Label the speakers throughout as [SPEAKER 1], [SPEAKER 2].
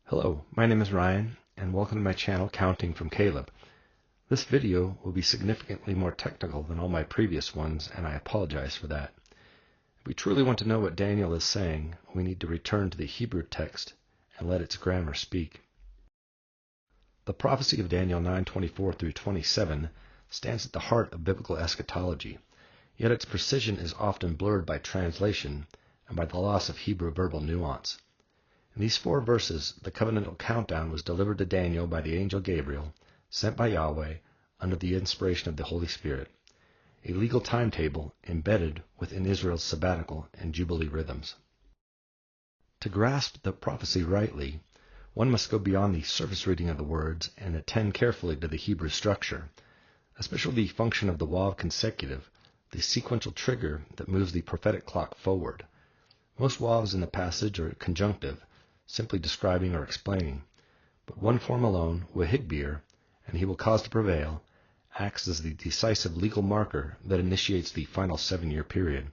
[SPEAKER 1] Hello, my name is Ryan, and welcome to my channel Counting from Caleb. This video will be significantly more technical than all my previous ones, and I apologize for that. If we truly want to know what Daniel is saying, we need to return to the Hebrew text and let its grammar speak. The prophecy of Daniel 9:24 through 27 stands at the heart of biblical eschatology, yet its precision is often blurred by translation and by the loss of Hebrew verbal nuance. In these 4 verses, the covenantal countdown was delivered to Daniel by the angel Gabriel, sent by Yahweh under the inspiration of the Holy Spirit, a legal timetable embedded within Israel's sabbatical and Jubilee rhythms. To grasp the prophecy rightly, one must go beyond the surface reading of the words and attend carefully to the Hebrew structure, especially the function of the wav consecutive, the sequential trigger that moves the prophetic clock forward. Most wavs in the passage are conjunctive, simply describing or explaining, but one form alone, Hiphil, and he will cause to prevail, acts as the decisive legal marker that initiates the final 7-year period.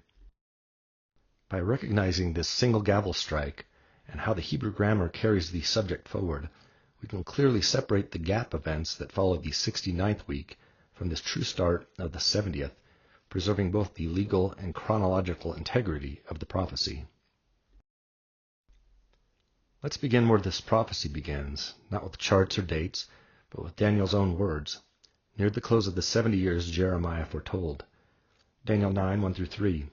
[SPEAKER 1] By recognizing this single gavel strike and how the Hebrew grammar carries the subject forward, we can clearly separate the gap events that follow the 69th week from this true start of the 70th, preserving both the legal and chronological integrity of the prophecy. Let's begin where this prophecy begins, not with charts or dates, but with Daniel's own words. Near the close of the 70 years Jeremiah foretold. Daniel 9:1 through 3.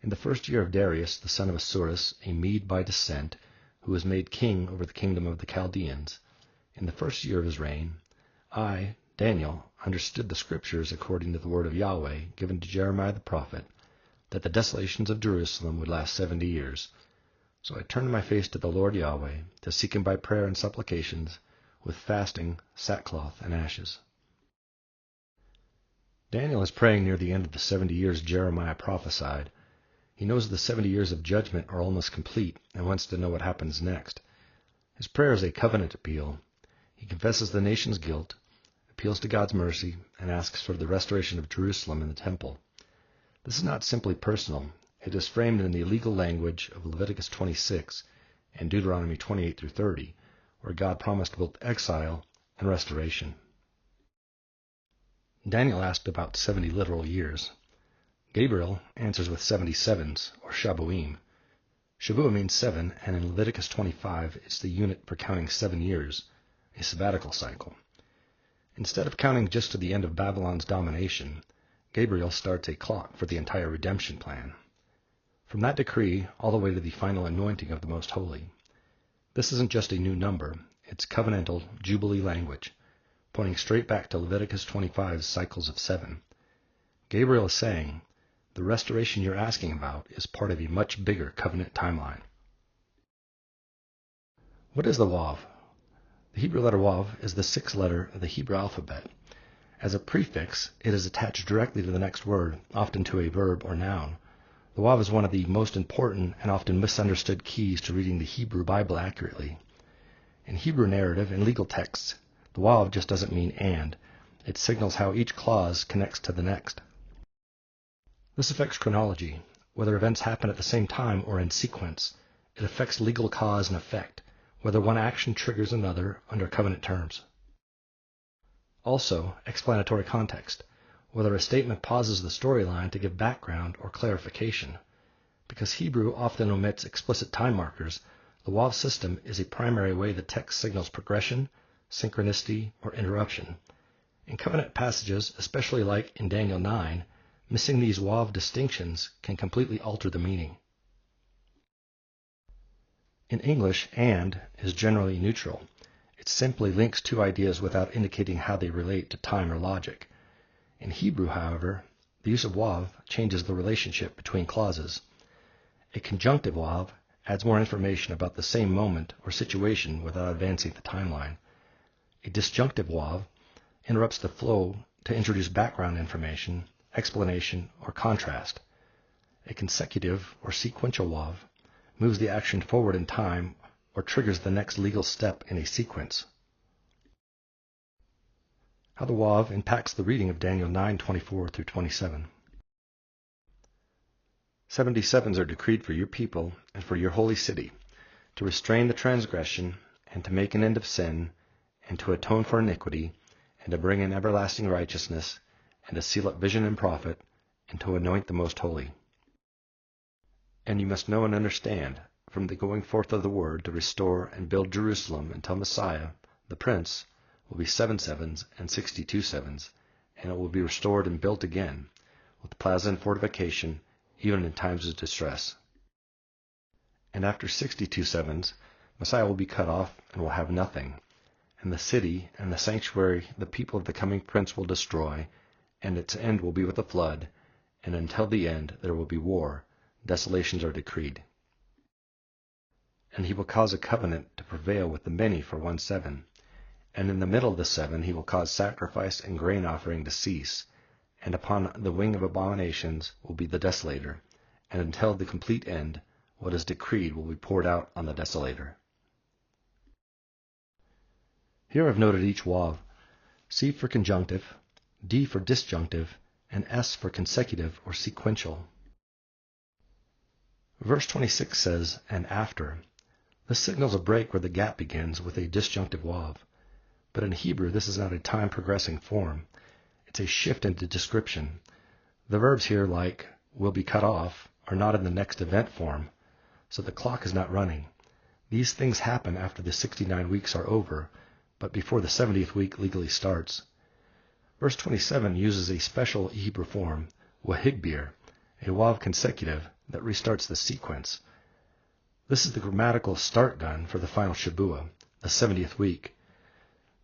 [SPEAKER 1] In the first year of Darius, the son of Ahasuerus, a Mede by descent, who was made king over the kingdom of the Chaldeans, in the first year of his reign, I, Daniel, understood the scriptures according to the word of Yahweh given to Jeremiah the prophet, that the desolations of Jerusalem would last 70 years. So I turned my face to the Lord Yahweh, to seek him by prayer and supplications, with fasting, sackcloth, and ashes. Daniel is praying near the end of the 70 years Jeremiah prophesied. He knows the 70 years of judgment are almost complete and wants to know what happens next. His prayer is a covenant appeal. He confesses the nation's guilt, appeals to God's mercy, and asks for the restoration of Jerusalem and the temple. This is not simply personal. It is framed in the legal language of Leviticus 26 and Deuteronomy 28 through 30, where God promised both exile and restoration. Daniel asked about 70 literal years. Gabriel answers with 77s, or Shavuim. Shavuot means 7, and in Leviticus 25 it's the unit for counting 7 years, a sabbatical cycle. Instead of counting just to the end of Babylon's domination, Gabriel starts a clock for the entire redemption plan. From that decree all the way to the final anointing of the Most Holy. This isn't just a new number, it's covenantal Jubilee language, pointing straight back to Leviticus 25's cycles of 7. Gabriel is saying, the restoration you're asking about is part of a much bigger covenant timeline. What is the wav? The Hebrew letter wav is the 6th letter of the Hebrew alphabet. As a prefix, it is attached directly to the next word, often to a verb or noun. The wav is one of the most important and often misunderstood keys to reading the Hebrew Bible accurately. In Hebrew narrative and legal texts, the wav just doesn't mean and. It signals how each clause connects to the next. This affects chronology. Whether events happen at the same time or in sequence, it affects legal cause and effect, whether one action triggers another under covenant terms. Also, explanatory context. Whether a statement pauses the storyline to give background or clarification. Because Hebrew often omits explicit time markers, the wav system is a primary way the text signals progression, synchronicity, or interruption. In covenant passages, especially like in Daniel 9, missing these wav distinctions can completely alter the meaning. In English, and is generally neutral. It simply links 2 ideas without indicating how they relate to time or logic. In Hebrew, however, the use of wav changes the relationship between clauses. A conjunctive wav adds more information about the same moment or situation without advancing the timeline. A disjunctive wav interrupts the flow to introduce background information, explanation, or contrast. A consecutive or sequential wav moves the action forward in time or triggers the next legal step in a sequence. How the wav impacts the reading of Daniel 9:24 through 27. 77s are decreed for your people and for your holy city, to restrain the transgression and to make an end of sin, and to atone for iniquity, and to bring in everlasting righteousness, and to seal up vision and prophet, and to anoint the most holy. And you must know and understand, from the going forth of the word to restore and build Jerusalem until Messiah, the Prince, will be 7 sevens and 62 sevens, and it will be restored and built again, with plaza and fortification, even in times of distress. And after 62 sevens, Messiah will be cut off and will have nothing, and the city and the sanctuary the people of the coming Prince will destroy, and its end will be with a flood, and until the end there will be war, desolations are decreed. And he will cause a covenant to prevail with the many for 1 7, and in the middle of the 7 he will cause sacrifice and grain offering to cease, and upon the wing of abominations will be the desolator, and until the complete end, what is decreed will be poured out on the desolator. Here I've noted each wav: C for conjunctive, D for disjunctive, and S for consecutive or sequential. Verse 26 says, and after. This signals a break where the gap begins with a disjunctive wav. But in Hebrew, this is not a time-progressing form. It's a shift into description. The verbs here, like will be cut off, are not in the next event form, so the clock is not running. These things happen after the 69 weeks are over, but before the 70th week legally starts. Verse 27 uses a special Hebrew form, wahigbir, a wav consecutive that restarts the sequence. This is the grammatical start gun for the final Shavuot, the 70th week.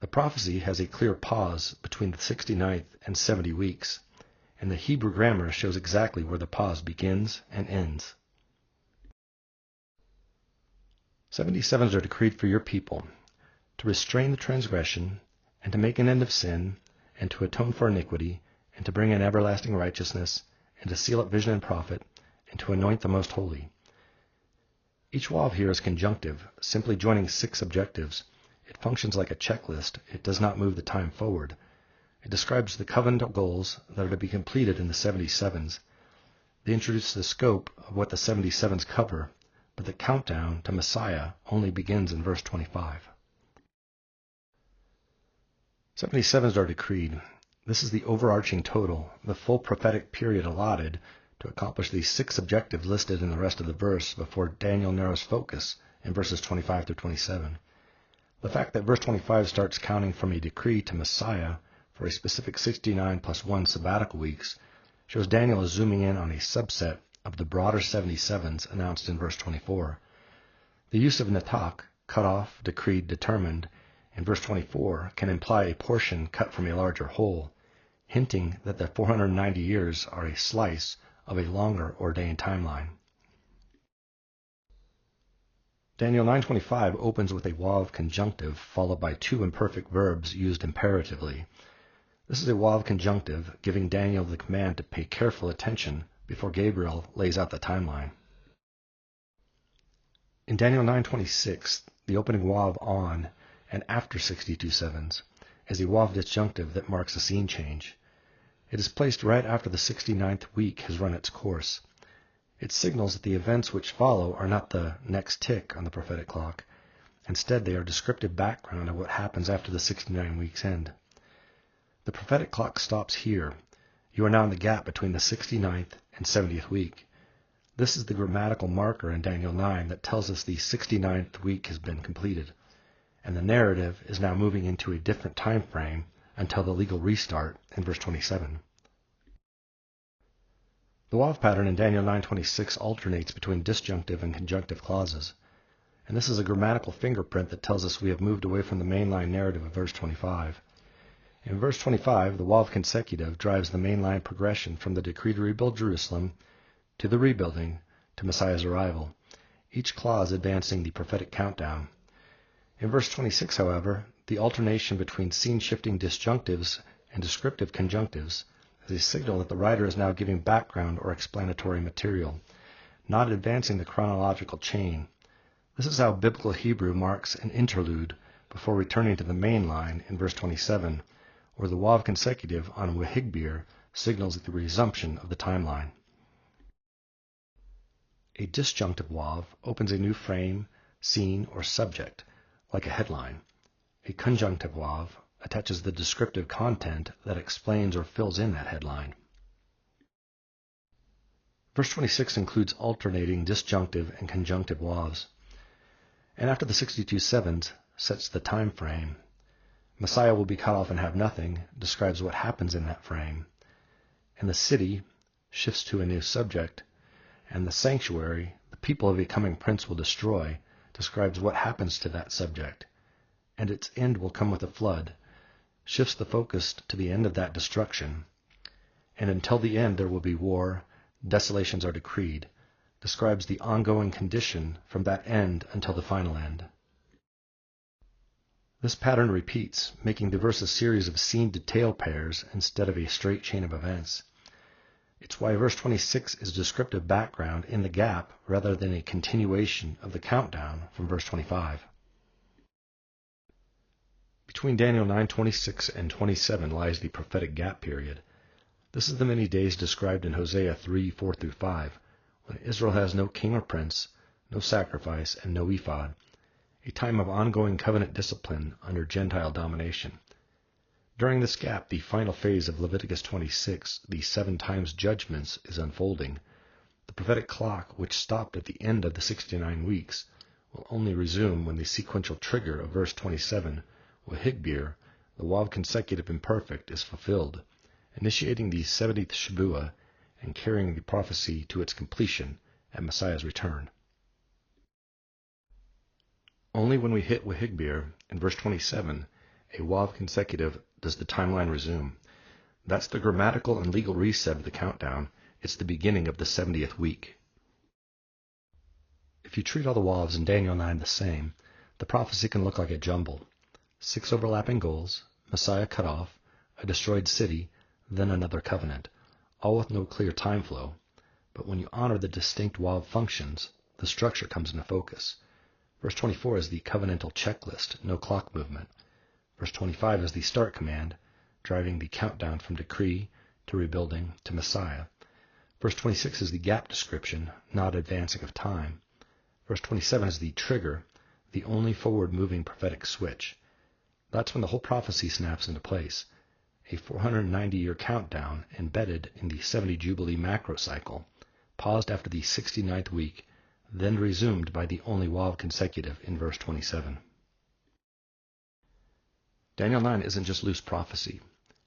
[SPEAKER 1] The prophecy has a clear pause between the 69th and 70 weeks, and the Hebrew grammar shows exactly where the pause begins and ends. 77s are decreed for your people, to restrain the transgression, and to make an end of sin, and to atone for iniquity, and to bring in everlasting righteousness, and to seal up vision and prophet, and to anoint the most holy. Each wav here is conjunctive, simply joining 6 objectives. It functions like a checklist. It does not move the time forward. It describes the covenantal goals that are to be completed in the 77s. They introduce the scope of what the 77s cover, but the countdown to Messiah only begins in verse 25. 77s are decreed. This is the overarching total, the full prophetic period allotted to accomplish these 6 objectives listed in the rest of the verse before Daniel narrows focus in verses 25 through 27. The fact that verse 25 starts counting from a decree to Messiah for a specific 69 plus 1 sabbatical weeks shows Daniel is zooming in on a subset of the broader 77s announced in verse 24. The use of natak, cut off, decreed, determined, in verse 24 can imply a portion cut from a larger whole, hinting that the 490 years are a slice of a longer ordained timeline. Daniel 9:25 opens with a wav conjunctive followed by 2 imperfect verbs used imperatively. This is a wav conjunctive giving Daniel the command to pay careful attention before Gabriel lays out the timeline. In Daniel 9:26, the opening wav on and after 62 sevens is a wav disjunctive that marks a scene change. It is placed right after the 69th week has run its course. It signals that the events which follow are not the next tick on the prophetic clock. Instead, they are descriptive background of what happens after the 69 weeks end. The prophetic clock stops here. You are now in the gap between the 69th and 70th week. This is the grammatical marker in Daniel 9 that tells us the 69th week has been completed, and the narrative is now moving into a different time frame until the legal restart in verse 27. The wav pattern in Daniel 9:26 alternates between disjunctive and conjunctive clauses, and this is a grammatical fingerprint that tells us we have moved away from the mainline narrative of verse 25. In verse 25, the wav consecutive drives the mainline progression from the decree to rebuild Jerusalem to the rebuilding to Messiah's arrival, each clause advancing the prophetic countdown. In verse 26, however, the alternation between scene-shifting disjunctives and descriptive conjunctives is a signal that the writer is now giving background or explanatory material, not advancing the chronological chain. This is how biblical Hebrew marks an interlude before returning to the main line in verse 27, where the wav consecutive on wahigbir signals the resumption of the timeline. A disjunctive wav opens a new frame, scene, or subject, like a headline. A conjunctive wav attaches the descriptive content that explains or fills in that headline. Verse 26 includes alternating disjunctive and conjunctive wavs. And after the 62 sevens sets the time frame. Messiah will be cut off and have nothing describes what happens in that frame. And the city shifts to a new subject. And the sanctuary, the people of a coming prince will destroy, describes what happens to that subject. And its end will come with a flood, shifts the focus to the end of that destruction. And until the end there will be war, desolations are decreed, describes the ongoing condition from that end until the final end. This pattern repeats, making the verse a series of scene detail pairs instead of a straight chain of events. It's why verse 26 is descriptive background in the gap rather than a continuation of the countdown from verse 25. Between Daniel 9:26 and 27 lies the prophetic gap period. This is the many days described in Hosea 3:4 through 5, when Israel has no king or prince, no sacrifice, and no ephod, a time of ongoing covenant discipline under Gentile domination. During this gap, the final phase of Leviticus 26, the 7 times judgments, is unfolding. The prophetic clock, which stopped at the end of the 69 weeks, will only resume when the sequential trigger of verse 27, Hiphil, the wav consecutive imperfect, is fulfilled, initiating the 70th Shavuot and carrying the prophecy to its completion at Messiah's return. Only when we hit Hiphil in verse 27, a wav consecutive, does the timeline resume. That's the grammatical and legal reset of the countdown. It's the beginning of the 70th week. If you treat all the wavs in Daniel 9 the same, the prophecy can look like a jumble. 6 overlapping goals, Messiah cut off, a destroyed city, then another covenant, all with no clear time flow. But when you honor the distinct wav functions, the structure comes into focus. Verse 24 is the covenantal checklist, no clock movement. Verse 25 is the start command, driving the countdown from decree to rebuilding to Messiah. Verse 26 is the gap description, not advancing of time. Verse 27 is the trigger, the only forward-moving prophetic switch. That's when the whole prophecy snaps into place, a 490-year countdown embedded in the 70 Jubilee macro cycle, paused after the 69th week, then resumed by the only wav consecutive in verse 27. Daniel 9 isn't just loose prophecy.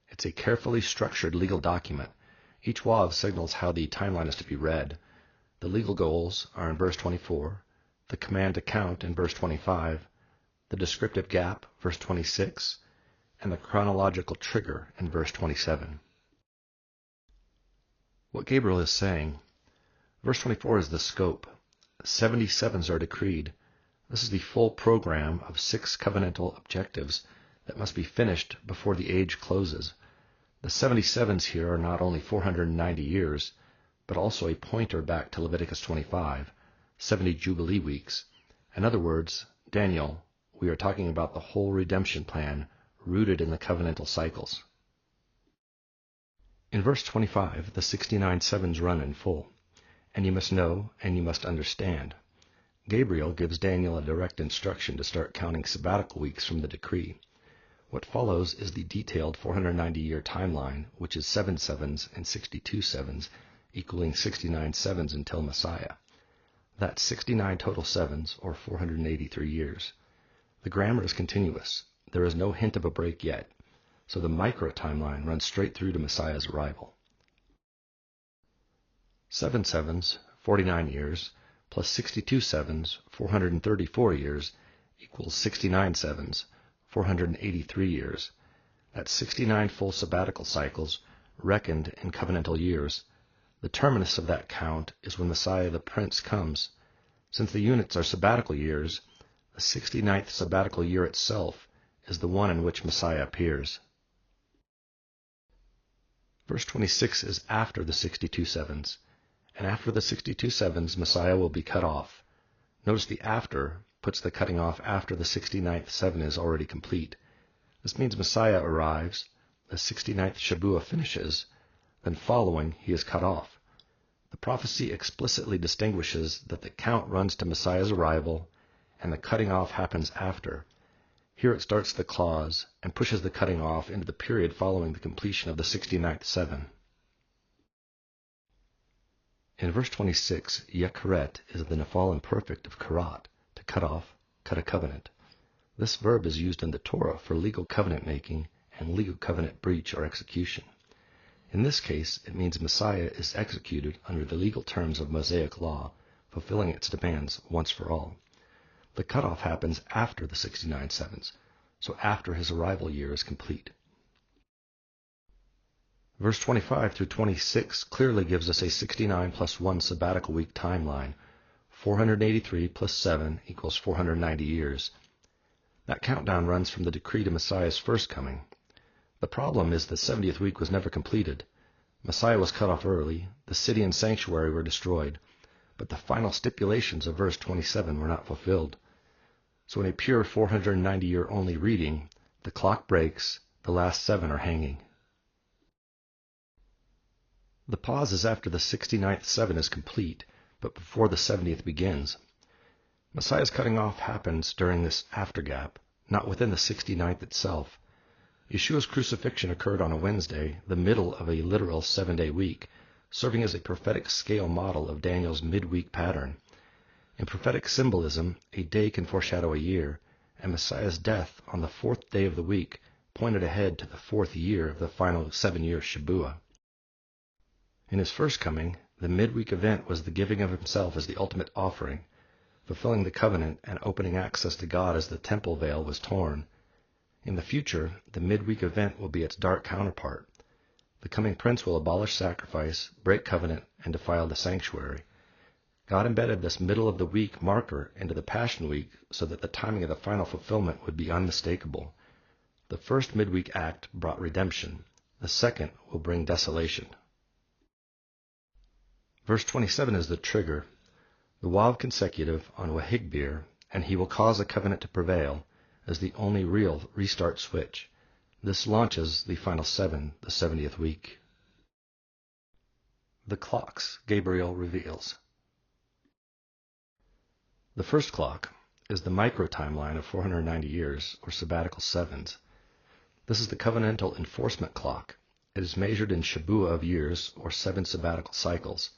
[SPEAKER 1] It's a carefully structured legal document. Each wav signals how the timeline is to be read. The legal goals are in verse 24, the command to count in verse 25, the descriptive gap, verse 26, and the chronological trigger in verse 27. What Gabriel is saying, verse 24 is the scope. 77s are decreed. This is the full program of 6 covenantal objectives that must be finished before the age closes. The 77s here are not only 490 years, but also a pointer back to Leviticus 25, 70 Jubilee weeks. In other words, Daniel, we are talking about the whole redemption plan rooted in the covenantal cycles. In verse 25, the 69 sevens run in full. And you must know, and you must understand. Gabriel gives Daniel a direct instruction to start counting sabbatical weeks from the decree. What follows is the detailed 490-year timeline, which is 7 sevens and 62 sevens, equaling 69 sevens until Messiah. That's 69 total sevens, or 483 years. The grammar is continuous. There is no hint of a break yet, so the micro timeline runs straight through to Messiah's arrival. 7 sevens, 49 years, plus 62 sevens, 434 years, equals 69 sevens, 483 years. That's 69 full sabbatical cycles, reckoned in covenantal years. The terminus of that count is when Messiah the Prince comes. Since the units are sabbatical years, the 69th sabbatical year itself is the one in which Messiah appears. Verse 26 is after the 62 sevens, and after the 62 sevens, Messiah will be cut off. Notice the after puts the cutting off after the 69th seven is already complete. This means Messiah arrives, the 69th Shavuot finishes, then following he is cut off. The prophecy explicitly distinguishes that the count runs to Messiah's arrival and the cutting off happens after, Here it starts the clause and pushes the cutting off into the period following the completion of the 69th seven. In verse 26, yekaret is the Nephal imperfect of karat, to cut off, cut a covenant. This verb is used in the Torah for legal covenant making and legal covenant breach or execution. In this case, it means Messiah is executed under the legal terms of Mosaic law, fulfilling its demands once for all. The cutoff happens after the 69 sevens, so after his arrival year is complete. Verse 25 through 26 clearly gives us a 69 plus 1 sabbatical week timeline. 483 plus 7 equals 490 years. That countdown runs from the decree to Messiah's first coming. The problem is the 70th week was never completed. Messiah was cut off early, the city and sanctuary were destroyed, but the final stipulations of verse 27 were not fulfilled. So in a pure 490-year only reading, the clock breaks, the last 7 are hanging. The pause is after the 69th 7 is complete, but before the 70th begins. Messiah's cutting off happens during this after gap, not within the 69th itself. Yeshua's crucifixion occurred on a Wednesday, the middle of a literal 7-day week, serving as a prophetic scale model of Daniel's midweek pattern. In prophetic symbolism, a day can foreshadow a year, and Messiah's death on the 4th day of the week pointed ahead to the 4th year of the final 7-year Shavuot. In his first coming, the midweek event was the giving of himself as the ultimate offering, fulfilling the covenant and opening access to God as the temple veil was torn. In the future, the midweek event will be its dark counterpart. The coming prince will abolish sacrifice, break covenant, and defile the sanctuary. God embedded this middle of the week marker into the Passion Week so that the timing of the final fulfillment would be unmistakable. The first midweek act brought redemption. The second will bring desolation. Verse 27 is the trigger. The Wav consecutive on Wahigbir, and he will cause a covenant to prevail, as the only real restart switch. This launches the final 7, the 70th week. The clocks Gabriel reveals. The first clock is the micro timeline of 490 years, or sabbatical 7s. This is the covenantal enforcement clock. It is measured in Shavuot of years, or 7 sabbatical cycles.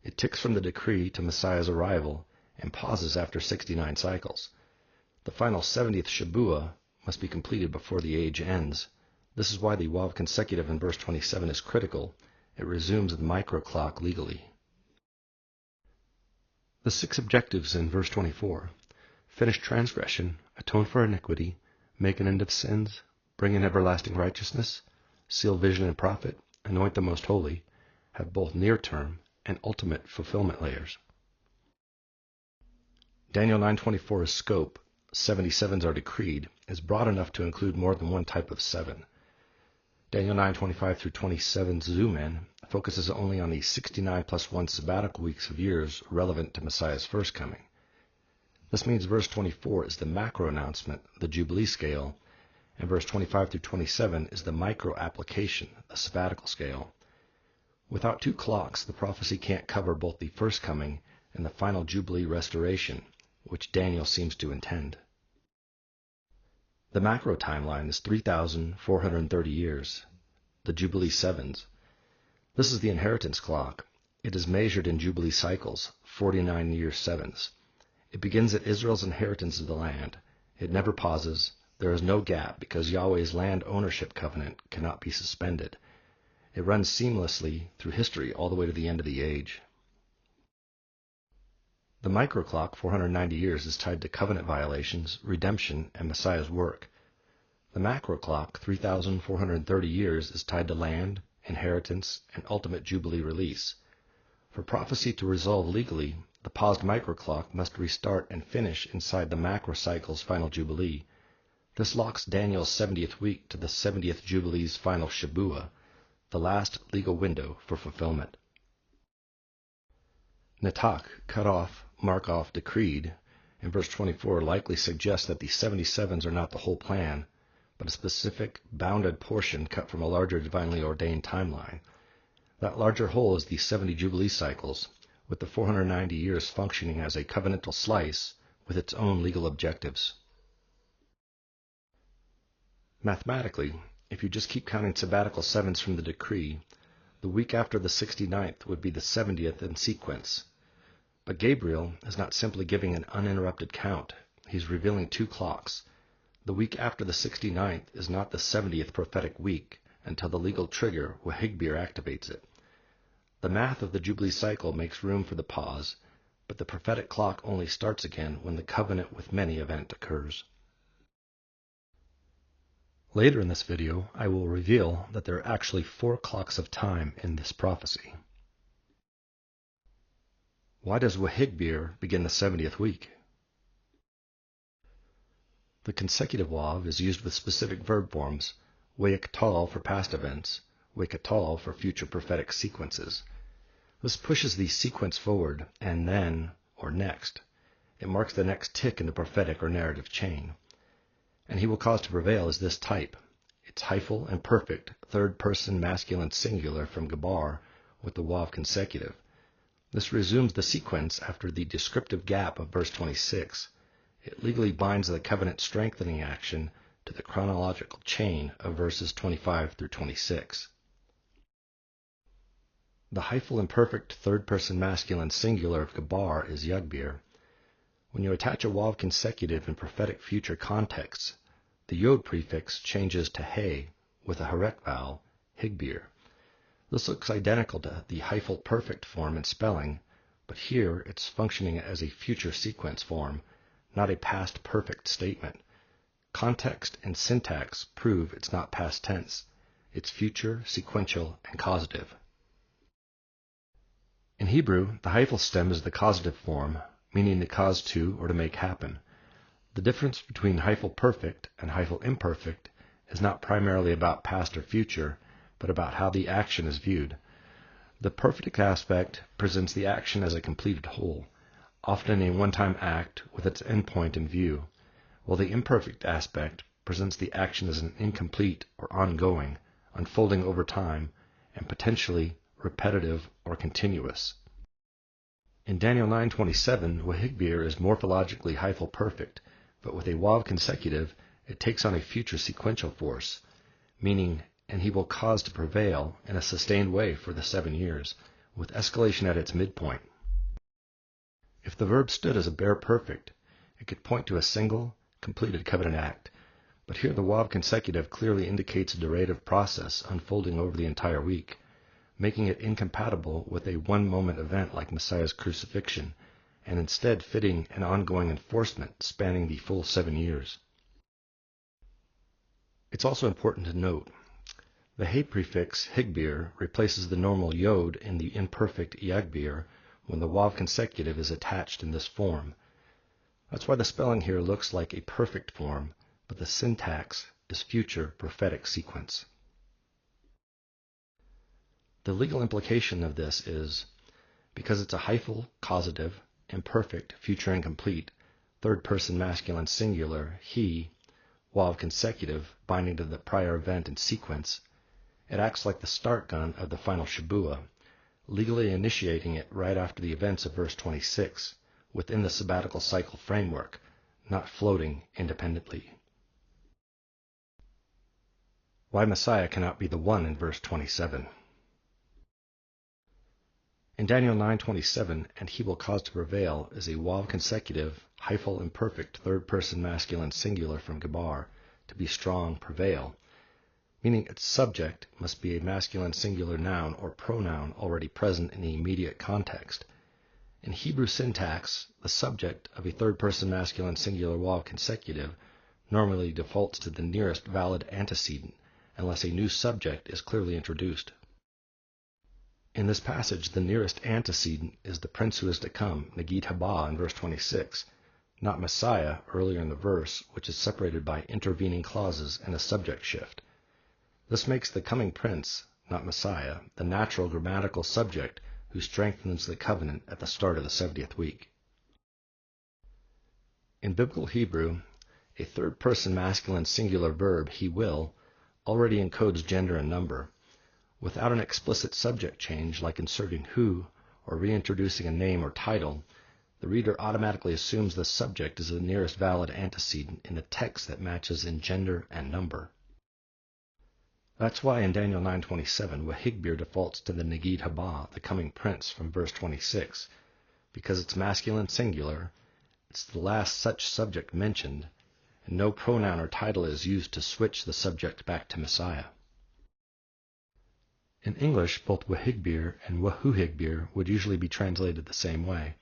[SPEAKER 1] It ticks from the decree to Messiah's arrival and pauses after 69 cycles. The final 70th Shavuot must be completed before the age ends. This is why the Wav consecutive in verse 27 is critical. It resumes the micro clock legally. The 6 objectives in verse 24: finish transgression, atone for iniquity, make an end of sins, bring in everlasting righteousness, seal vision and prophet, anoint the most holy, have both near-term and ultimate fulfillment layers. Daniel 9:24's scope, 77s are decreed, is broad enough to include more than one type of 7. Daniel 9:25 through 27's zoom in focuses only on the 69 plus 1 sabbatical weeks of years relevant to Messiah's first coming. This means verse 24 is the macro announcement, the Jubilee scale, and verse 25 through 27 is the micro application, the sabbatical scale. Without 2 clocks, the prophecy can't cover both the first coming and the final Jubilee restoration, which Daniel seems to intend. The macro timeline is 3,430 years, the Jubilee 7s. This is the inheritance clock. It is measured in Jubilee cycles, 49-year 7s. It begins at Israel's inheritance of the land. It never pauses. There is no gap because Yahweh's land ownership covenant cannot be suspended. It runs seamlessly through history all the way to the end of the age. The microclock, 490 years, is tied to covenant violations, redemption, and Messiah's work. The macroclock, 3,430 years, is tied to land, inheritance, and ultimate Jubilee release. For prophecy to resolve legally, the paused microclock must restart and finish inside the macrocycle's final Jubilee. This locks Daniel's 70th week to the 70th Jubilee's final Shavuot, the last legal window for fulfillment. Natak, cut off, mark off, decreed, in verse 24 likely suggests that the 77s are not the whole plan, but a specific, bounded portion cut from a larger divinely ordained timeline. That larger whole is the 70 Jubilee cycles, with the 490 years functioning as a covenantal slice with its own legal objectives. Mathematically, if you just keep counting sabbatical sevens from the decree, the week after the 69th would be the 70th in sequence. But Gabriel is not simply giving an uninterrupted count. He's revealing two clocks. The week after the 69th is not the 70th prophetic week until the legal trigger, Hiphil, activates it. The math of the Jubilee cycle makes room for the pause, but the prophetic clock only starts again when the covenant with many event occurs. Later in this video, I will reveal that there are actually 4 clocks of time in this prophecy. Why does Hiphil begin the 70th week? The consecutive wav is used with specific verb forms, weikatal for past events, weikatal for future prophetic sequences. This pushes the sequence forward, and then, or next. It marks the next tick in the prophetic or narrative chain. And he will cause to prevail is this type. It's Hiphil and perfect, third-person masculine singular from Gabar with the wav consecutive. This resumes the sequence after the descriptive gap of verse 26. It legally binds the covenant strengthening action to the chronological chain of verses 25 through 26. The Hiphil imperfect third-person masculine singular of Gabar is Yugbir. When you attach a wav consecutive in prophetic future contexts, the yod prefix changes to he with a harek vowel, Higbir. This looks identical to the Hiphil perfect form in spelling, but here it's functioning as a future sequence form, not a past perfect statement. Context and syntax prove it's not past tense. It's future, sequential, and causative. In Hebrew, the Hiphil stem is the causative form, meaning to cause to or to make happen. The difference between Hiphil perfect and Hiphil imperfect is not primarily about past or future, but about how the action is viewed. The perfect aspect presents the action as a completed whole, often a one-time act with its endpoint in view, while the imperfect aspect presents the action as an incomplete or ongoing, unfolding over time, and potentially repetitive or continuous. In Daniel 9:27, Hiphil is morphologically Hiphil perfect, but with a wav consecutive, it takes on a future sequential force, meaning, and he will cause to prevail in a sustained way for the 7 years, with escalation at its midpoint. If the verb stood as a bare perfect, it could point to a single, completed covenant act, but here the wav consecutive clearly indicates a durative process unfolding over the entire week, making it incompatible with a one-moment event like Messiah's crucifixion, and instead fitting an ongoing enforcement spanning the full 7 years. It's also important to note, the he prefix Higbir replaces the normal yod in the imperfect Yagbir when the wav consecutive is attached in this form. That's why the spelling here looks like a perfect form, but the syntax is future prophetic sequence. The legal implication of this is, because it's a Hiphil causative, imperfect, future incomplete, third-person masculine singular, he, wav consecutive, binding to the prior event and sequence, it acts like the start gun of the final Shavuot, legally initiating it right after the events of verse 26, within the sabbatical cycle framework, not floating independently. Why Messiah cannot be the one in verse 27. In Daniel 9:27, and he will cause to prevail is a wav consecutive, Hiphil imperfect third-person masculine singular from Gabar, to be strong, prevail, meaning its subject must be a masculine singular noun or pronoun already present in the immediate context. In Hebrew syntax, the subject of a third-person masculine singular wav consecutive normally defaults to the nearest valid antecedent, unless a new subject is clearly introduced. In this passage, the nearest antecedent is the prince who is to come, Negid Haba, in verse 26, not Messiah earlier in the verse, which is separated by intervening clauses and a subject shift. This makes the coming prince, not Messiah, the natural grammatical subject who strengthens the covenant at the start of the 70th week. In biblical Hebrew, a third-person masculine singular verb, he will, already encodes gender and number. Without an explicit subject change like inserting who or reintroducing a name or title, the reader automatically assumes the subject is the nearest valid antecedent in a text that matches in gender and number. That's why in Daniel 9:27, Wahigbir defaults to the Negid Haba, the coming prince, from verse 26, because it's masculine singular, it's the last such subject mentioned, and no pronoun or title is used to switch the subject back to Messiah. In English, both Wahigbir and Wahuhigbir would usually be translated the same way.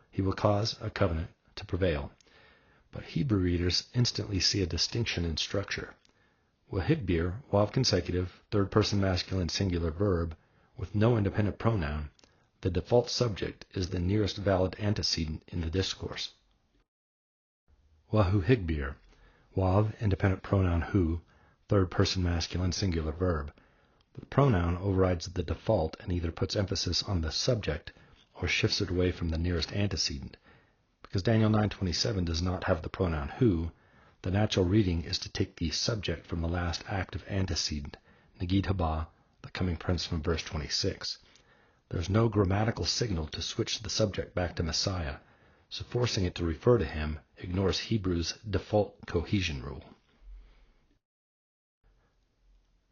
[SPEAKER 1] He will cause a covenant to prevail. But Hebrew readers instantly see a distinction in structure. Wahigbir, wav consecutive, third-person masculine singular verb, with no independent pronoun, the default subject is the nearest valid antecedent in the discourse. Wahuhigbir, wav, independent pronoun hu, third-person masculine singular verb. The pronoun overrides the default and either puts emphasis on the subject or shifts it away from the nearest antecedent. Because Daniel 9:27 does not have the pronoun who, the natural reading is to take the subject from the last active antecedent, Negid Haba, the coming prince from verse 26. There's no grammatical signal to switch the subject back to Messiah, so forcing it to refer to him ignores Hebrew's default cohesion rule.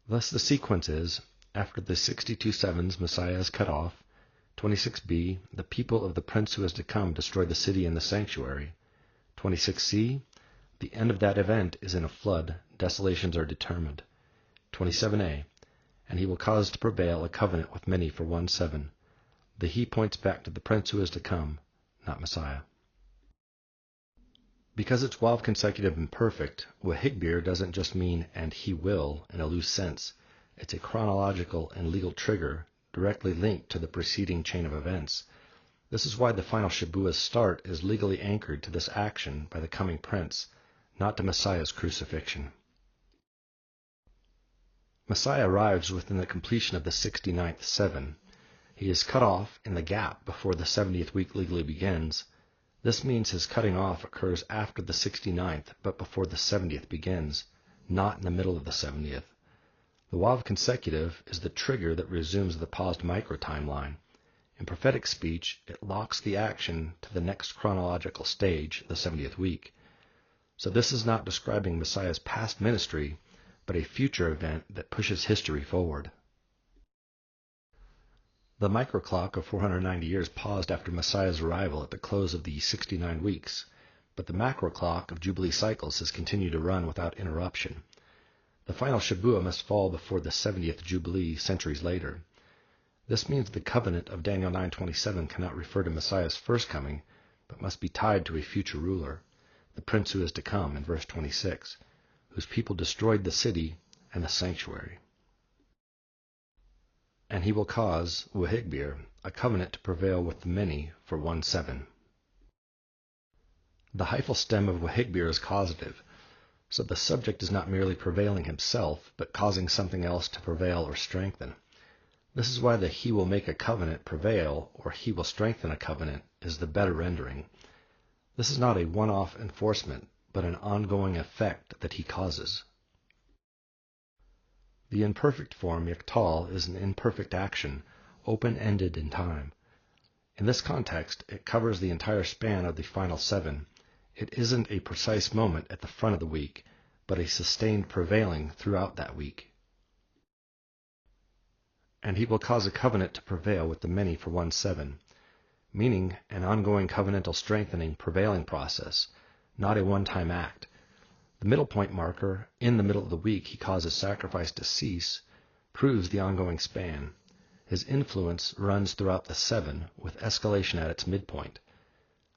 [SPEAKER 1] Thus the sequence is, after the 62 sevens, Messiah is cut off. 26b, the people of the prince who is to come destroy the city and the sanctuary. 26c, the end of that event is in a flood, desolations are determined. 27a, and he will cause to prevail a covenant with many for 1/7. The he points back to the prince who is to come, not Messiah. Because it's wav consecutive and perfect, Wahigbir doesn't just mean and he will in a loose sense. It's a chronological and legal trigger directly linked to the preceding chain of events. This is why the final Shabuah's start is legally anchored to this action by the coming prince, not to Messiah's crucifixion. Messiah arrives within the completion of the 69th seven. He is cut off in the gap before the 70th week legally begins. This means his cutting off occurs after the 69th, but before the 70th begins, not in the middle of the 70th. The wav consecutive is the trigger that resumes the paused micro-timeline. In prophetic speech, it locks the action to the next chronological stage, the 70th week. So this is not describing Messiah's past ministry, but a future event that pushes history forward. The microclock of 490 years paused after Messiah's arrival at the close of the 69 weeks, but the macroclock of Jubilee cycles has continued to run without interruption. The final Shabuah must fall before the 70th Jubilee centuries later. This means the covenant of Daniel 9:27 cannot refer to Messiah's first coming, but must be tied to a future ruler, the prince who is to come in verse 26, whose people destroyed the city and the sanctuary. And he will cause, Wahigbir, a covenant to prevail with the many for 1/7. The Hiphil stem of Wahigbir is causative, so the subject is not merely prevailing himself, but causing something else to prevail or strengthen. This is why the he will make a covenant prevail, or he will strengthen a covenant, is the better rendering. This is not a one-off enforcement, but an ongoing effect that he causes. The imperfect form, yaktal, is an imperfect action, open-ended in time. In this context, it covers the entire span of the final 7. It isn't a precise moment at the front of the week, but a sustained prevailing throughout that week. And he will cause a covenant to prevail with the many for 1/7, meaning an ongoing covenantal strengthening prevailing process, not a one-time act. The middle point marker, in the middle of the week he causes sacrifice to cease, proves the ongoing span. His influence runs throughout the 7, with escalation at its midpoint.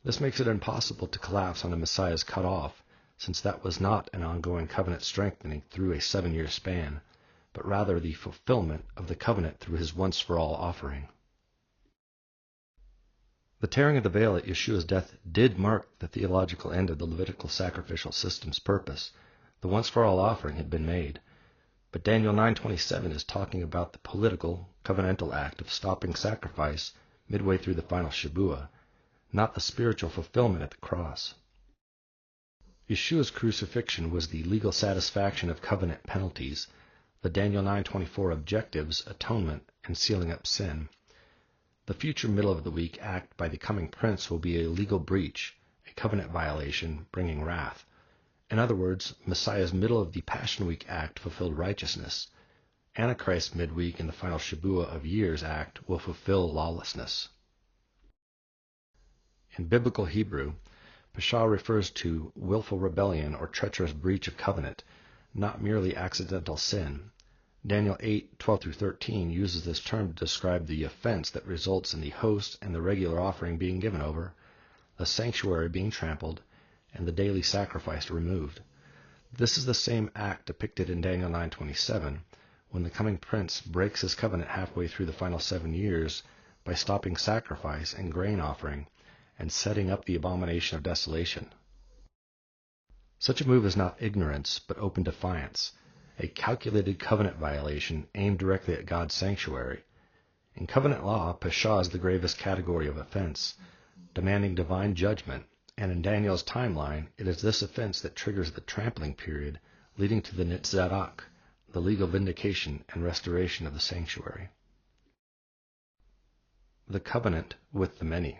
[SPEAKER 1] This makes it impossible to collapse on the Messiah's cut off, since that was not an ongoing covenant strengthening through a 7-year span, but rather the fulfillment of the covenant through his once-for-all offering. The tearing of the veil at Yeshua's death did mark the theological end of the Levitical sacrificial system's purpose. The once-for-all offering had been made. But Daniel 9:27 is talking about the political, covenantal act of stopping sacrifice midway through the final Shabuah, not the spiritual fulfillment at the cross. Yeshua's crucifixion was the legal satisfaction of covenant penalties, the Daniel 9:24 objectives, atonement, and sealing up sin. The future middle of the week act by the coming prince will be a legal breach, a covenant violation, bringing wrath. In other words, Messiah's middle of the Passion Week act fulfilled righteousness. Antichrist midweek and the final Shavuot of Years Act will fulfill lawlessness. In biblical Hebrew, Pesha refers to willful rebellion or treacherous breach of covenant, not merely accidental sin. Daniel 8:12-13 uses this term to describe the offense that results in the host and the regular offering being given over, the sanctuary being trampled, and the daily sacrifice removed. This is the same act depicted in Daniel 9:27, when the coming prince breaks his covenant halfway through the final 7 years by stopping sacrifice and grain offering and setting up the abomination of desolation. Such a move is not ignorance, but open defiance, a calculated covenant violation aimed directly at God's sanctuary. In covenant law, Pesha is the gravest category of offense, demanding divine judgment, and in Daniel's timeline, it is this offense that triggers the trampling period, leading to the Nitzadok, the legal vindication and restoration of the sanctuary. The covenant with the many.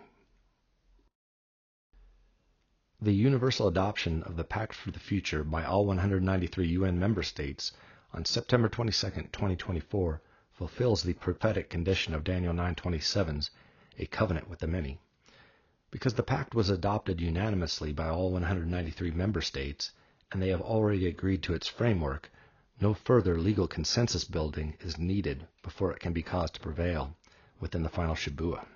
[SPEAKER 1] The universal adoption of the Pact for the Future by all 193 UN member states on September 22, 2024, fulfills the prophetic condition of Daniel 9:27's, a covenant with the many. Because the pact was adopted unanimously by all 193 member states, and they have already agreed to its framework, no further legal consensus building is needed before it can be caused to prevail within the final Shavuot.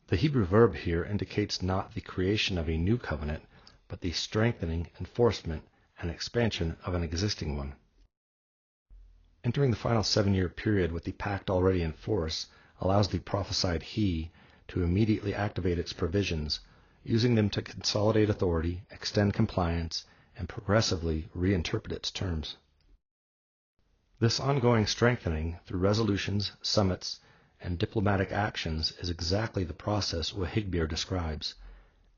[SPEAKER 1] The Hebrew verb here indicates not the creation of a new covenant, but the strengthening, enforcement, and expansion of an existing one. Entering the final 7-year period with the pact already in force allows the prophesied He to immediately activate its provisions, using them to consolidate authority, extend compliance, and progressively reinterpret its terms. This ongoing strengthening through resolutions, summits, and diplomatic actions is exactly the process Hiphil describes,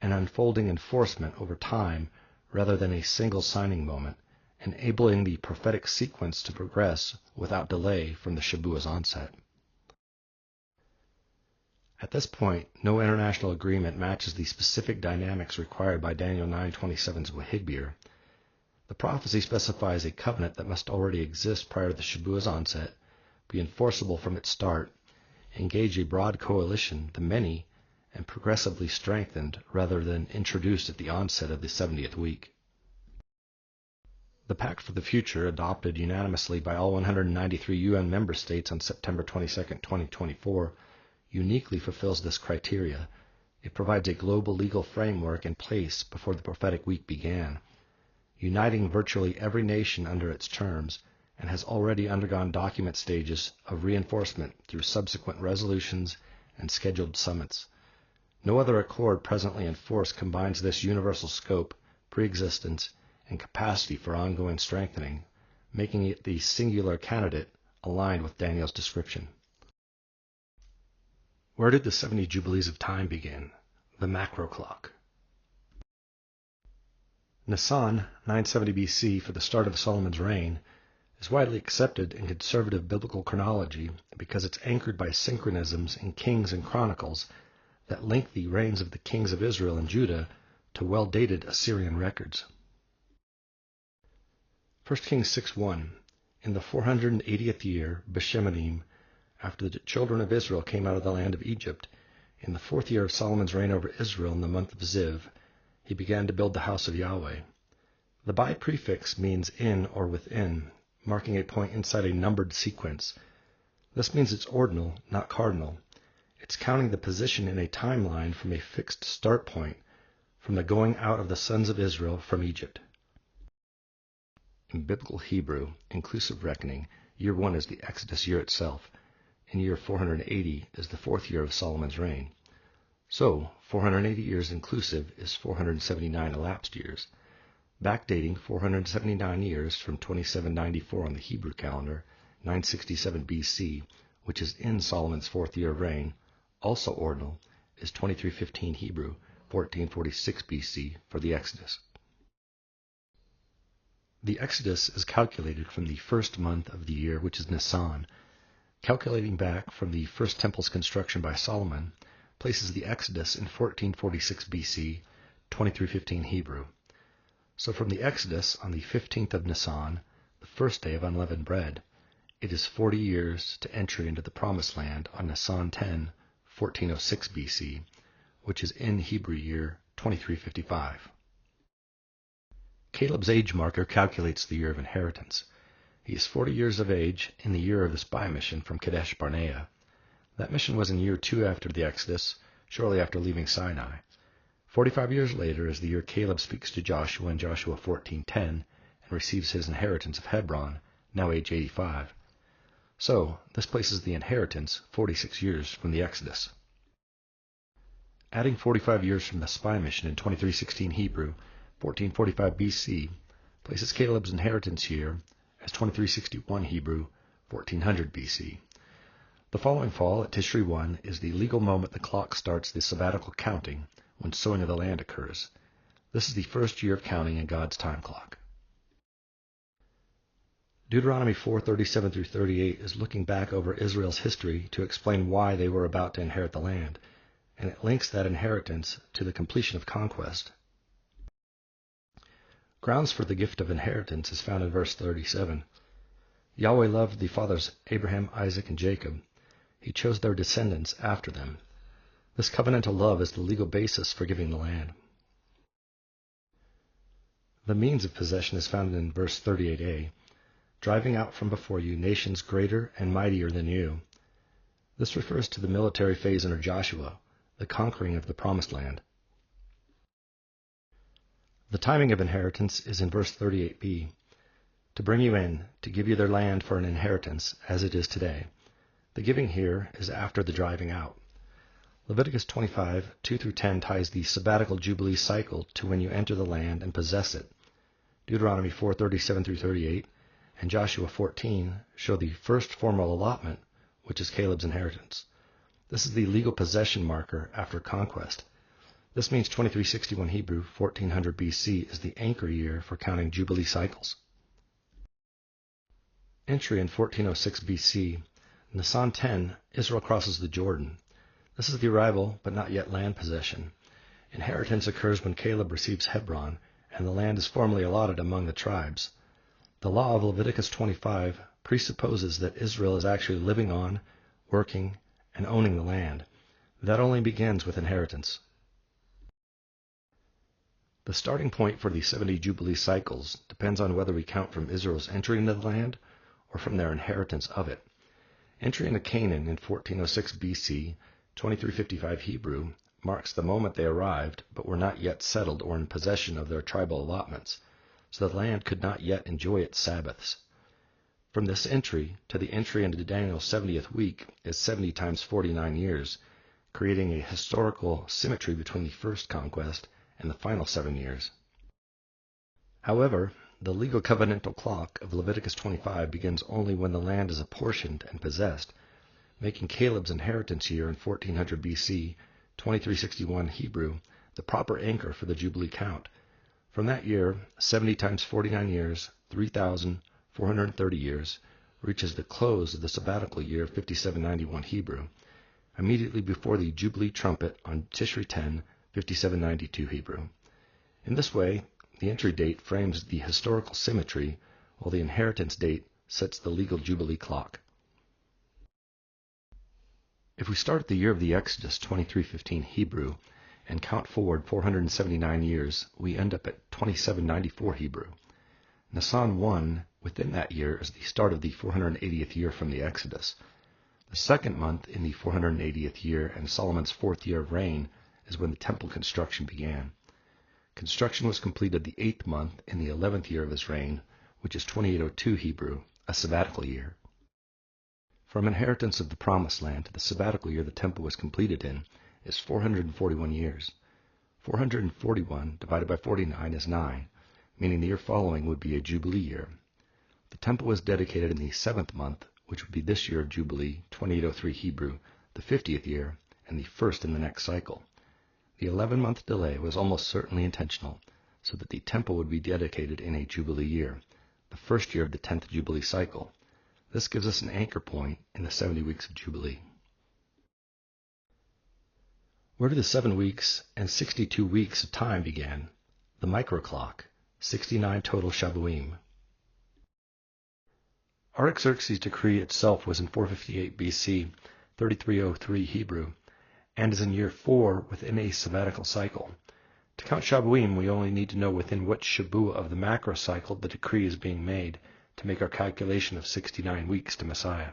[SPEAKER 1] an unfolding enforcement over time rather than a single signing moment, enabling the prophetic sequence to progress without delay from the Shavuot's onset. At this point, no international agreement matches the specific dynamics required by Daniel 9:27's Hiphil. The prophecy specifies a covenant that must already exist prior to the Shavuot's onset, be enforceable from its start, engage a broad coalition, the many, and progressively strengthened rather than introduced at the onset of the 70th week. The Pact for the Future, adopted unanimously by all 193 UN member states on September 22, 2024, uniquely fulfills this criteria. It provides a global legal framework in place before the prophetic week began, uniting virtually every nation under its terms, and has already undergone document stages of reinforcement through subsequent resolutions and scheduled summits. No other accord presently in force combines this universal scope, pre-existence, and capacity for ongoing strengthening, making it the singular candidate aligned with Daniel's description. Where did the 70 Jubilees of time begin? The macro clock. Nisan, 970 BC, for the start of Solomon's reign, is widely accepted in conservative biblical chronology because it's anchored by synchronisms in Kings and Chronicles that link the reigns of the kings of Israel and Judah to well-dated Assyrian records. 1 Kings 6:1. In the 480th year, B'Shemanim, after the children of Israel came out of the land of Egypt, in the 4th year of Solomon's reign over Israel in the month of Ziv, he began to build the house of Yahweh. The by prefix means in or within, marking a point inside a numbered sequence. This means it's ordinal, not cardinal. It's counting the position in a timeline from a fixed start point, from the going out of the sons of Israel from Egypt. In biblical Hebrew, inclusive reckoning, year 1 is the Exodus year itself, and year 480 is the 4th year of Solomon's reign. So, 480 years inclusive is 479 elapsed years. Backdating 479 years from 2794 on the Hebrew calendar, 967 BC, which is in Solomon's 4th year of reign, also ordinal, is 2315 Hebrew, 1446 BC for the Exodus. The Exodus is calculated from the first month of the year, which is Nisan. Calculating back from the first temple's construction by Solomon places the Exodus in 1446 BC, 2315 Hebrew. So from the Exodus on the 15th of Nisan, the first day of unleavened bread. It is 40 years to entry into the Promised Land on Nisan 10, 1406 BC, which is in Hebrew year 2355. Caleb's age marker calculates the year of inheritance. He is 40 years of age in the year of the spy mission from Kadesh Barnea. That mission was in year 2 after the Exodus, shortly after leaving Sinai. 45 years later is the year Caleb speaks to Joshua in Joshua 14:10 and receives his inheritance of Hebron, now age 85. So, this places the inheritance 46 years from the Exodus. Adding 45 years from the spy mission in 2316 Hebrew, 1445 BC, places Caleb's inheritance year as 2361 Hebrew, 1400 BC. The following fall at Tishri 1 is the legal moment the clock starts the sabbatical counting when sowing of the land occurs. This is the first year of counting in God's time clock. Deuteronomy 4:37 through 38 is looking back over Israel's history to explain why they were about to inherit the land, and it links that inheritance to the completion of conquest. Grounds for the gift of inheritance is found in verse 37. Yahweh loved the fathers Abraham, Isaac, and Jacob. He chose their descendants after them. This covenantal love is the legal basis for giving the land. The means of possession is found in verse 38a, driving out from before you nations greater and mightier than you. This refers to the military phase under Joshua, the conquering of the Promised Land. The timing of inheritance is in verse 38b, to bring you in, to give you their land for an inheritance, as it is today. The giving here is after the driving out. Leviticus 25, 2 through 10 ties the sabbatical Jubilee cycle to when you enter the land and possess it. Deuteronomy 4:37 through 38 and Joshua 14 show the first formal allotment, which is Caleb's inheritance. This is the legal possession marker after conquest. This means 2361 Hebrew, 1400 BC is the anchor year for counting Jubilee cycles. Entry in 1406 BC, Nisan 10, Israel crosses the Jordan. This is the arrival, but not yet land possession. Inheritance occurs when Caleb receives Hebron, and the land is formally allotted among the tribes. The law of Leviticus 25 presupposes that Israel is actually living on, working, and owning the land. That only begins with inheritance. The starting point for the 70 Jubilee cycles depends on whether we count from Israel's entry into the land or from their inheritance of it. Entry into Canaan in 1406 BC, 2355 Hebrew, marks the moment they arrived but were not yet settled or in possession of their tribal allotments, so the land could not yet enjoy its Sabbaths. From this entry to the entry into Daniel's 70th week is 70 times 49 years, creating a historical symmetry between the first conquest and the final 7 years. However, the legal covenantal clock of Leviticus 25 begins only when the land is apportioned and possessed, making Caleb's inheritance year in 1400 BC, 2361 Hebrew, the proper anchor for the Jubilee count. From that year, 70 times 49 years, 3,430 years, reaches the close of the sabbatical year of 5791 Hebrew, immediately before the Jubilee trumpet on Tishri 10, 5792 Hebrew. In this way, the entry date frames the historical symmetry, while the inheritance date sets the legal Jubilee clock. If we start at the year of the Exodus, 2315 Hebrew, and count forward 479 years, we end up at 2794 Hebrew. Nisan 1 within that year is the start of the 480th year from the Exodus. The second month in the 480th year and Solomon's fourth year of reign is when the temple construction began. Construction was completed the 8th month in the 11th year of his reign, which is 2802 Hebrew, a sabbatical year. From inheritance of the Promised Land to the sabbatical year the temple was completed in is 441 years. 441 divided by 49 is 9, meaning the year following would be a Jubilee year. The temple was dedicated in the 7th month, which would be this year of Jubilee, 2803 Hebrew, the 50th year, and the first in the next cycle. The 11-month delay was almost certainly intentional, so that the temple would be dedicated in a Jubilee year, the first year of the 10th Jubilee cycle. This gives us an anchor point in the 70 weeks of Jubilee. Where do the 7 weeks and 62 weeks of time begin? The microclock, 69 total Shavuim. Artaxerxes' decree itself was in 458 BC, 3303 Hebrew, and is in year 4 within a sabbatical cycle. To count Shavuot, we only need to know within which Shavuot of the macro cycle the decree is being made to make our calculation of 69 weeks to Messiah.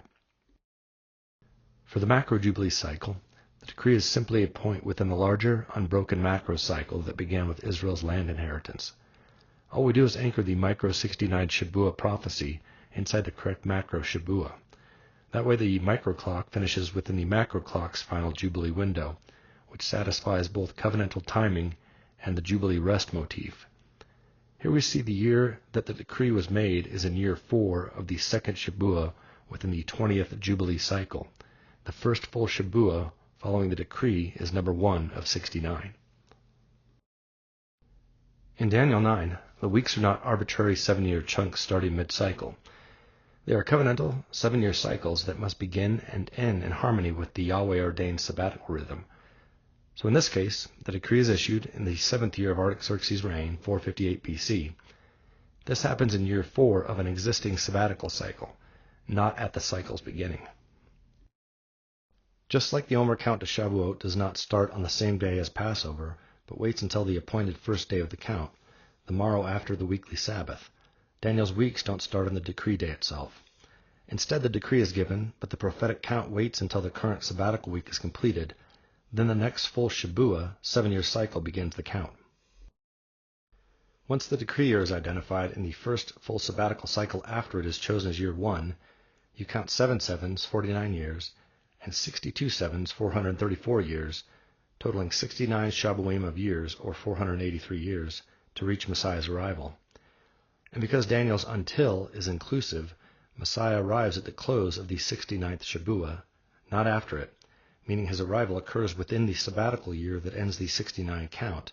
[SPEAKER 1] For the macro Jubilee cycle, the decree is simply a point within the larger, unbroken macro cycle that began with Israel's land inheritance. All we do is anchor the micro 69 Shavuot prophecy inside the correct macro Shavuot. That way the micro clock finishes within the macro clock's final Jubilee window, which satisfies both covenantal timing and the Jubilee rest motif. Here we see the year that the decree was made is in year 4 of the second Shavuot within the 20th Jubilee cycle. The first full Shavuot following the decree is number 1 of 69. In Daniel 9, the weeks are not arbitrary 7-year chunks starting mid-cycle. They are covenantal 7-year cycles that must begin and end in harmony with the Yahweh-ordained sabbatical rhythm. So in this case, the decree is issued in the 7th year of Artaxerxes' reign, 458 BC. This happens in year 4 of an existing sabbatical cycle, not at the cycle's beginning. Just like the Omer count to Shavuot does not start on the same day as Passover, but waits until the appointed first day of the count, the morrow after the weekly Sabbath, Daniel's weeks don't start on the decree day itself. Instead, the decree is given, but the prophetic count waits until the current sabbatical week is completed. Then the next full Shavuot, 7-year cycle, begins the count. Once the decree year is identified in the first full sabbatical cycle after it is chosen as year 1, you count 7 sevens, 49 years, and 62 sevens, 434 years, totaling 69 Shavuot of years, or 483 years, to reach Messiah's arrival. And because Daniel's until is inclusive, Messiah arrives at the close of the 69th Shavuot, not after it, meaning his arrival occurs within the sabbatical year that ends the 69 count,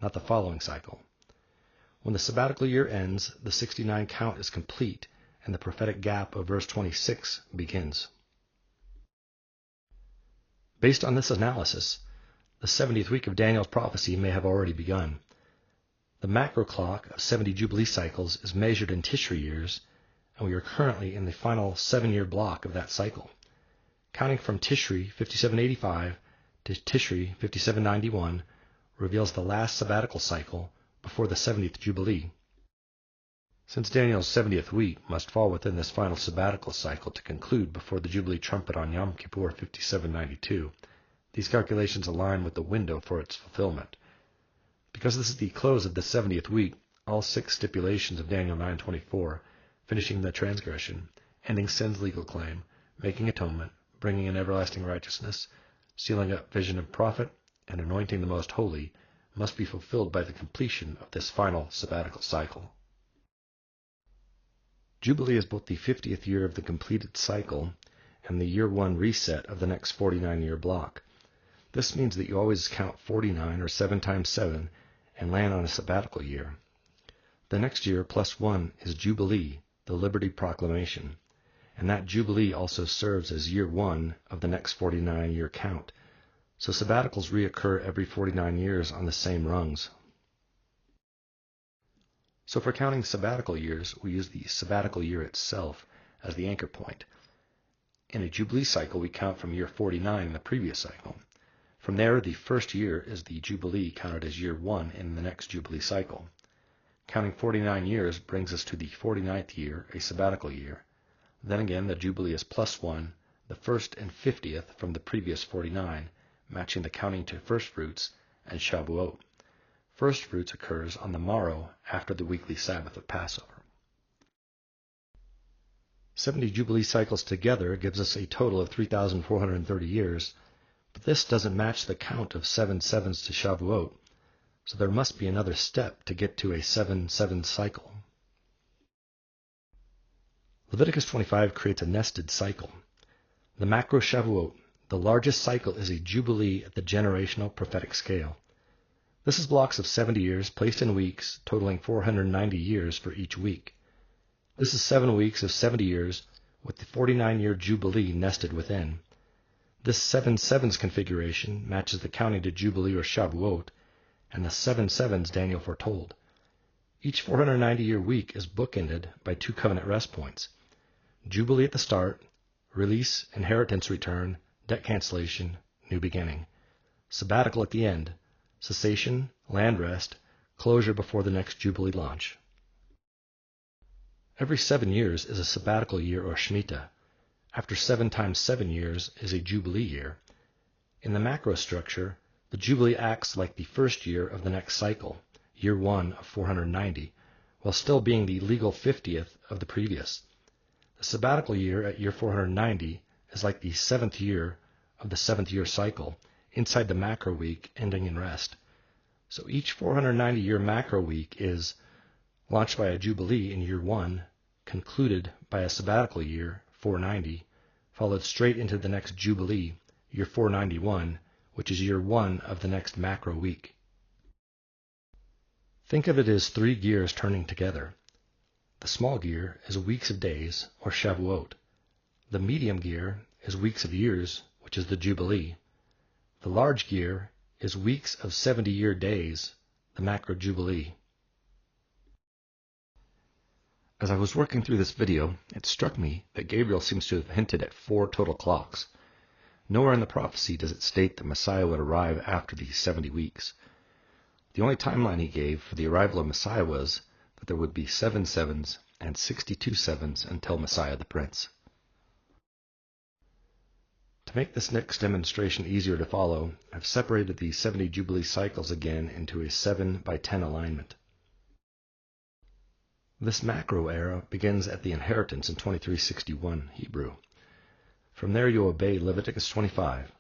[SPEAKER 1] not the following cycle. When the sabbatical year ends, the 69 count is complete, and the prophetic gap of verse 26 begins. Based on this analysis, the 70th week of Daniel's prophecy may have already begun. The macro clock of 70 Jubilee cycles is measured in Tishri years, and we are currently in the final 7-year block of that cycle. Counting from Tishri 5785 to Tishri 5791 reveals the last sabbatical cycle before the 70th Jubilee. Since Daniel's 70th week must fall within this final sabbatical cycle to conclude before the Jubilee trumpet on Yom Kippur 5792, these calculations align with the window for its fulfillment. Because this is the close of the 70th week, all 6 stipulations of Daniel 9:24, finishing the transgression, ending sin's legal claim, making atonement, bringing in everlasting righteousness, sealing up vision of prophet, and anointing the most holy, must be fulfilled by the completion of this final sabbatical cycle. Jubilee is both the 50th year of the completed cycle and the year 1 reset of the next 49-year block. This means that you always count 49 or 7 times 7 and land on a sabbatical year. The next year plus 1 is Jubilee, the Liberty Proclamation, and that Jubilee also serves as year 1 of the next 49-year count, so sabbaticals reoccur every 49 years on the same rungs. So for counting sabbatical years, we use the sabbatical year itself as the anchor point. In a Jubilee cycle, we count from year 49 in the previous cycle. From there, the first year is the Jubilee counted as year 1 in the next Jubilee cycle. Counting 49 years brings us to the 49th year, a sabbatical year. Then again, the Jubilee is plus 1, the first and 50th from the previous 49, matching the counting to first fruits and Shavuot. First fruits occurs on the morrow after the weekly Sabbath of Passover. 70 Jubilee cycles together gives us a total of 3,430 years, but this doesn't match the count of 7 sevens to Shavuot, so there must be another step to get to a 7-7 cycle. Leviticus 25 creates a nested cycle. The macro Shavuot, the largest cycle, is a Jubilee at the generational prophetic scale. This is blocks of 70 years placed in weeks, totaling 490 years for each week. This is 7 weeks of 70 years with the 49-year Jubilee nested within. This 7 sevens configuration matches the counting to Jubilee or Shavuot and the 7 sevens Daniel foretold. Each 490-year week is bookended by 2 covenant rest points. Jubilee at the start, release, inheritance return, debt cancellation, new beginning. Sabbatical at the end, cessation, land rest, closure before the next Jubilee launch. Every 7 years is a sabbatical year or Shemitah. After 7 times 7 years is a Jubilee year. In the macro structure, the Jubilee acts like the first year of the next cycle, year 1 of 490, while still being the legal 50th of the previous. The sabbatical year at year 490 is like the 7th year of the 7th year cycle, inside the macro week ending in rest. So each 490-year macro week is launched by a Jubilee in year 1, concluded by a sabbatical year, 490, followed straight into the next Jubilee, year 491, which is year 1 of the next macro week. Think of it as 3 gears turning together. The small gear is weeks of days, or Shavuot. The medium gear is weeks of years, which is the Jubilee. The large gear is weeks of 70-year days, the macro Jubilee. As I was working through this video, it struck me that Gabriel seems to have hinted at 4 total clocks. Nowhere in the prophecy does it state that Messiah would arrive after these 70 weeks. The only timeline he gave for the arrival of Messiah was that there would be 7 sevens and 62 sevens until Messiah the Prince. To make this next demonstration easier to follow, I've separated the 70 Jubilee cycles again into a 7 by 10 alignment. This macro era begins at the inheritance in 2361 Hebrew. From there you obey Leviticus 25.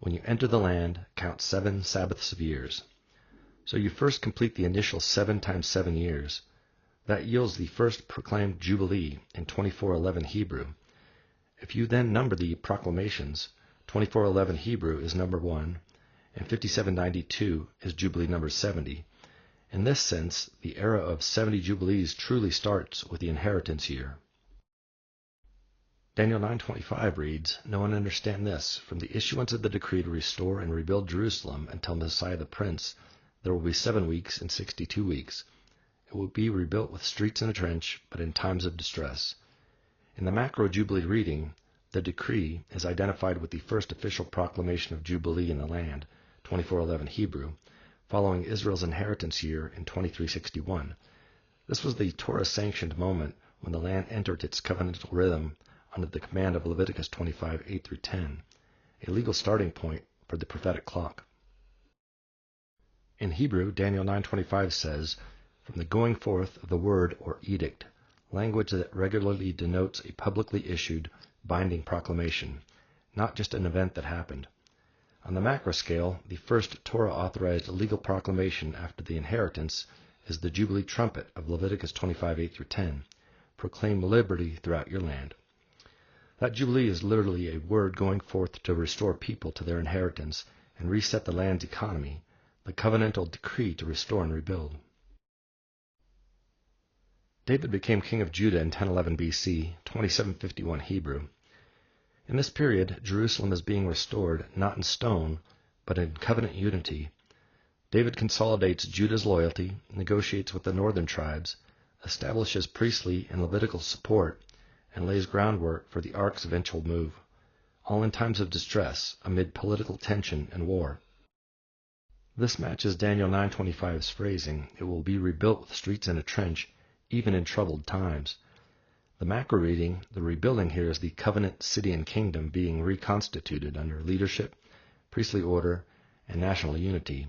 [SPEAKER 1] When you enter the land, count 7 Sabbaths of years. So you first complete the initial 7 times 7 years. That yields the first proclaimed Jubilee in 2411 Hebrew. If you then number the proclamations, 2411 Hebrew is number 1, and 5792 is Jubilee number 70. In this sense, the era of 70 Jubilees truly starts with the inheritance year. Daniel 9:25 reads, "Know and understand this, from the issuance of the decree to restore and rebuild Jerusalem until Messiah the Prince, there will be 7 weeks and 62 weeks. It will be rebuilt with streets and a trench, but in times of distress." In the macro Jubilee reading, the decree is identified with the first official proclamation of Jubilee in the land, 2411 Hebrew, following Israel's inheritance year in 2361. This was the Torah-sanctioned moment when the land entered its covenantal rhythm under the command of Leviticus 25, 8 through 10, a legal starting point for the prophetic clock. In Hebrew, Daniel 9:25 says, "From the going forth of the word or edict," language that regularly denotes a publicly issued, binding proclamation, not just an event that happened. On the macro scale, the first Torah-authorized legal proclamation after the inheritance is the Jubilee trumpet of Leviticus 25, 8 through 10, "Proclaim liberty throughout your land." That Jubilee is literally a word going forth to restore people to their inheritance and reset the land's economy, the covenantal decree to restore and rebuild. David became king of Judah in 1011 BC, 2751 Hebrew. In this period, Jerusalem is being restored not in stone, but in covenant unity. David consolidates Judah's loyalty, negotiates with the northern tribes, establishes priestly and Levitical support, and lays groundwork for the ark's eventual move, all in times of distress amid political tension and war. This matches Daniel 9:25's phrasing, "It will be rebuilt with streets and a trench, even in troubled times." The macro reading, the rebuilding here is the covenant city and kingdom being reconstituted under leadership, priestly order, and national unity,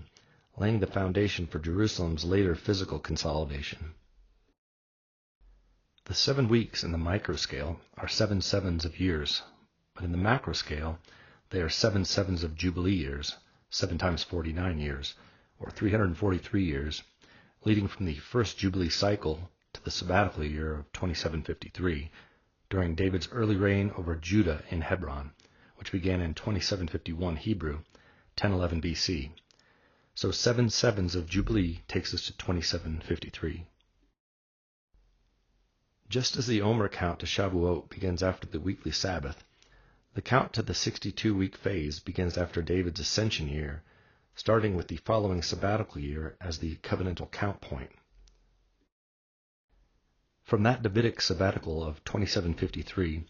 [SPEAKER 1] laying the foundation for Jerusalem's later physical consolidation. The 7 weeks in the micro scale are 7 sevens of years, but in the macro scale, they are 7 sevens of Jubilee years, 7 times 49 years, or 343 years, leading from the first Jubilee cycle to the sabbatical year of 2753, during David's early reign over Judah in Hebron, which began in 2751 Hebrew, 1011 BC. So 7 sevens of Jubilee takes us to 2753. Just as the Omer count to Shavuot begins after the weekly Sabbath, the count to the 62-week phase begins after David's ascension year, starting with the following sabbatical year as the covenantal count point. From that Davidic sabbatical of 2753,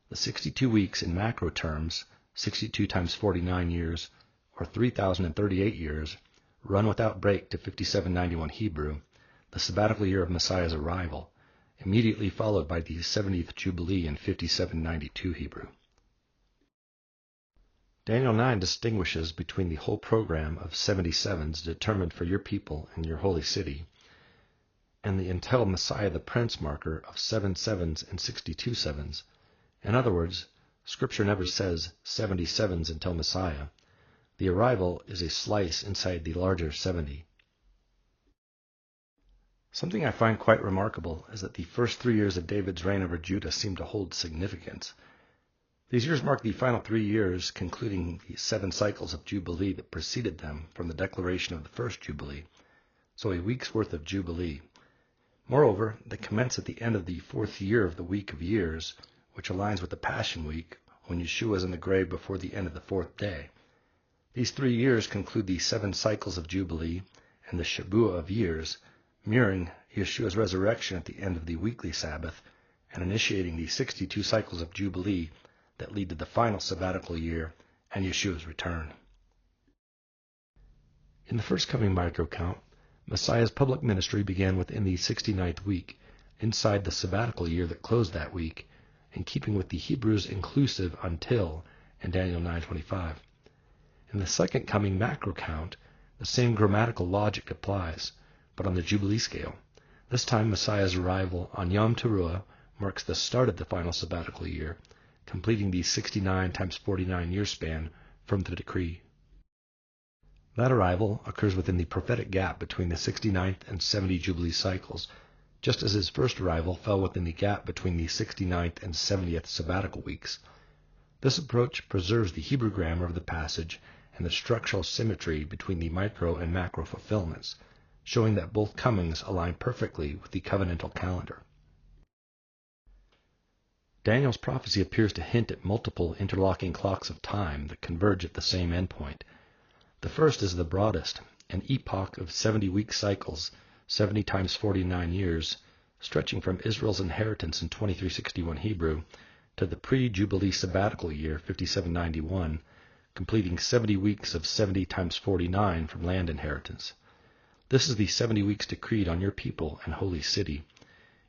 [SPEAKER 1] the 62 weeks in macro terms, 62 times 49 years, or 3,038 years, run without break to 5791 Hebrew, the sabbatical year of Messiah's arrival, immediately followed by the 70th Jubilee in 5792 Hebrew. Daniel 9 distinguishes between the whole program of 77s determined for your people and your holy city, and the until Messiah the Prince marker of 7 sevens and 62 sevens. In other words, Scripture never says 77s until Messiah. The arrival is a slice inside the larger 70. Something I find quite remarkable is that the first 3 years of David's reign over Judah seem to hold significance. These years mark the final 3 years, concluding the 7 cycles of Jubilee that preceded them from the declaration of the first Jubilee, so a week's worth of Jubilee. Moreover, they commence at the end of the 4th year of the week of years, which aligns with the Passion Week, when Yeshua is in the grave before the end of the 4th day. These 3 years conclude the 7 cycles of Jubilee and the Shavuot of years, mirroring Yeshua's resurrection at the end of the weekly Sabbath and initiating the 62 cycles of Jubilee that lead to the final sabbatical year and Yeshua's return. In the first coming micro-count, Messiah's public ministry began within the 69th week, inside the sabbatical year that closed that week, in keeping with the Hebrews' inclusive until in Daniel 9:25. In the second coming macro-count, the same grammatical logic applies, but on the Jubilee scale. This time Messiah's arrival on Yom Teruah marks the start of the final sabbatical year, completing the 69 times 49 year span from the decree. That arrival occurs within the prophetic gap between the 69th and 70 Jubilee cycles, just as his first arrival fell within the gap between the 69th and 70th sabbatical weeks. This approach preserves the Hebrew grammar of the passage and the structural symmetry between the micro and macro fulfillments, showing that both comings align perfectly with the covenantal calendar. Daniel's prophecy appears to hint at multiple interlocking clocks of time that converge at the same endpoint. The first is the broadest, an epoch of 70-week cycles, 70 times 49 years, stretching from Israel's inheritance in 2361 Hebrew to the pre-Jubilee sabbatical year 5791, completing 70 weeks of 70 times 49 from land inheritance. This is the 70 weeks decreed on your people and holy city,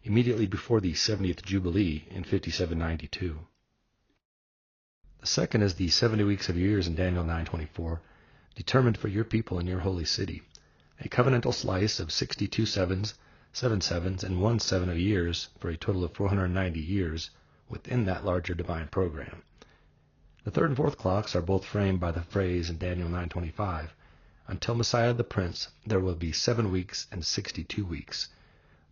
[SPEAKER 1] immediately before the 70th Jubilee in 5792. The second is the 70 weeks of years in Daniel 9:24, determined for your people and your holy city, a covenantal slice of 62 sevens, 7 sevens, and 1 7 of years for a total of 490 years within that larger divine program. The third and fourth clocks are both framed by the phrase in Daniel 9:25, until Messiah the Prince there will be 7 weeks and 62 weeks.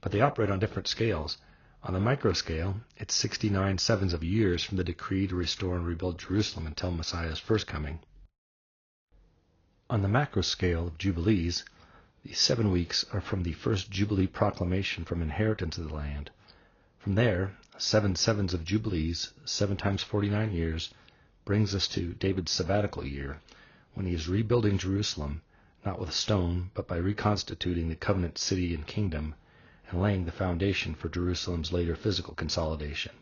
[SPEAKER 1] But they operate on different scales. On the micro scale, it's 69 sevens of years from the decree to restore and rebuild Jerusalem until Messiah's first coming. On the macro scale of Jubilees, the 7 weeks are from the first Jubilee proclamation from inheritance of the land. From there, 7 sevens of Jubilees, 7 times 49 years, brings us to David's sabbatical year, when he is rebuilding Jerusalem, not with stone, but by reconstituting the covenant city and kingdom, and laying the foundation for Jerusalem's later physical consolidation.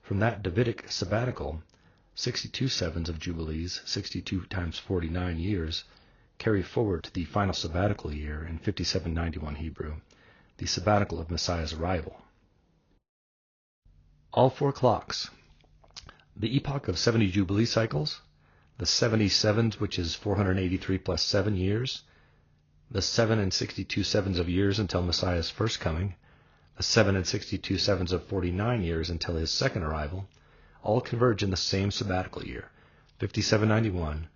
[SPEAKER 1] From that Davidic sabbatical, 62 sevens of Jubilees, 62 times 49 years, carry forward to the final sabbatical year in 5791 Hebrew, the sabbatical of Messiah's arrival. All 4 clocks. The epoch of 70 Jubilee cycles, the 70 sevens, which is 483 plus 7 years, the 7 and 62 sevens of years until Messiah's first coming, the 7 and 62 sevens of 49 years until his second arrival, all converge in the same sabbatical year, 5791,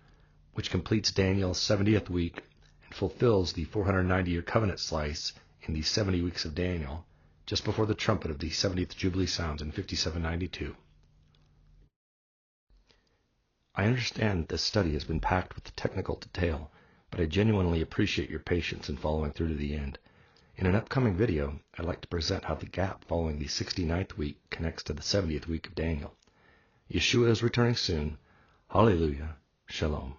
[SPEAKER 1] which completes Daniel's 70th week and fulfills the 490-year covenant slice in the 70 weeks of Daniel, just before the trumpet of the 70th Jubilee sounds in 5792. I understand that this study has been packed with technical detail, but I genuinely appreciate your patience in following through to the end. In an upcoming video, I'd like to present how the gap following the 69th week connects to the 70th week of Daniel. Yeshua is returning soon. Hallelujah. Shalom.